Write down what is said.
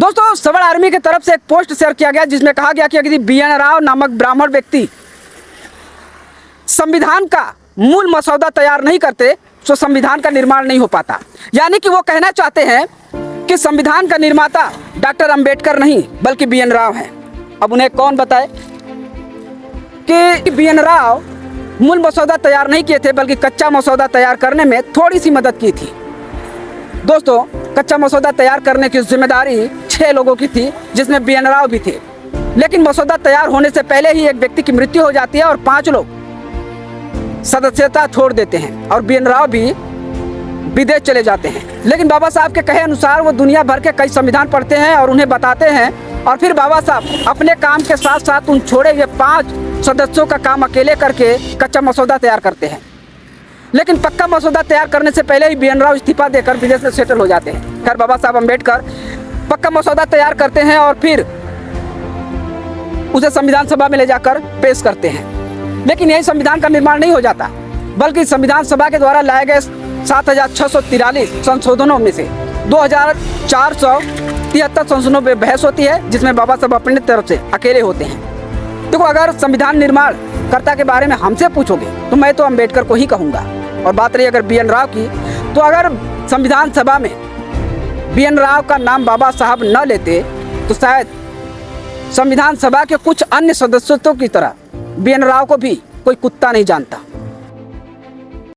दोस्तों, सबल आर्मी की तरफ से एक पोस्ट शेयर किया गया जिसमें कहा गया कि यदि बी एन राव नामक ब्राह्मण व्यक्ति संविधान का मूल मसौदा तैयार नहीं करते तो संविधान का निर्माण नहीं हो पाता। यानी कि वो कहना चाहते हैं कि संविधान का निर्माता डॉक्टर अंबेडकर नहीं बल्कि बी एन राव हैं। अब उन्हें कौन बताए कि बी एन राव मूल मसौदा तैयार नहीं किए थे बल्कि कच्चा मसौदा तैयार करने में थोड़ी सी मदद की थी। दोस्तों, कच्चा मसौदा तैयार करने की जिम्मेदारी 6 लोगों की थी जिसमें बी एन राव भी थे। लेकिन मसौदा तैयार होने से पहले ही एक व्यक्ति की मृत्यु हो जाती है और 5 लोग सदस्यता छोड़ देते हैं और बी एन राव भी विदेश चले जाते हैं। लेकिन बाबा साहब के कहे अनुसार वो दुनिया भर के कई संविधान पढ़ते हैं और उन्हें बताते हैं और फिर बाबा साहब अपने काम के साथ साथ उन छोड़े हुए 5 सदस्यों का काम अकेले करके कच्चा मसौदा तैयार करते हैं। लेकिन पक्का मसौदा तैयार करने से पहले ही बी एन राव इस्तीफा देकर विदेश में सेटल हो जाते हैं। खैर, बाबा साहब अम्बेडकर पक्का मसौदा तैयार करते हैं और फिर उसे संविधान सभा में ले जाकर पेश करते हैं। लेकिन यही संविधान का निर्माण नहीं हो जाता, बल्कि संविधान सभा के द्वारा लाए गए 7,643 संशोधनों में से 2,473 संशोधनों पर बहस होती है जिसमें बाबा साहब अपनी तरफ से अकेले होते हैं। देखो, अगर संविधान निर्माण कर्ता के बारे में हमसे पूछोगे तो मैं तो अम्बेडकर को ही कहूँगा। और बात रही अगर बी एन राव की, तो अगर संविधान सभा में बी एन राव का नाम बाबा साहब न लेते तो शायद संविधान सभा के कुछ अन्य सदस्यों की तरह बी एन राव को भी कोई कुत्ता नहीं जानता।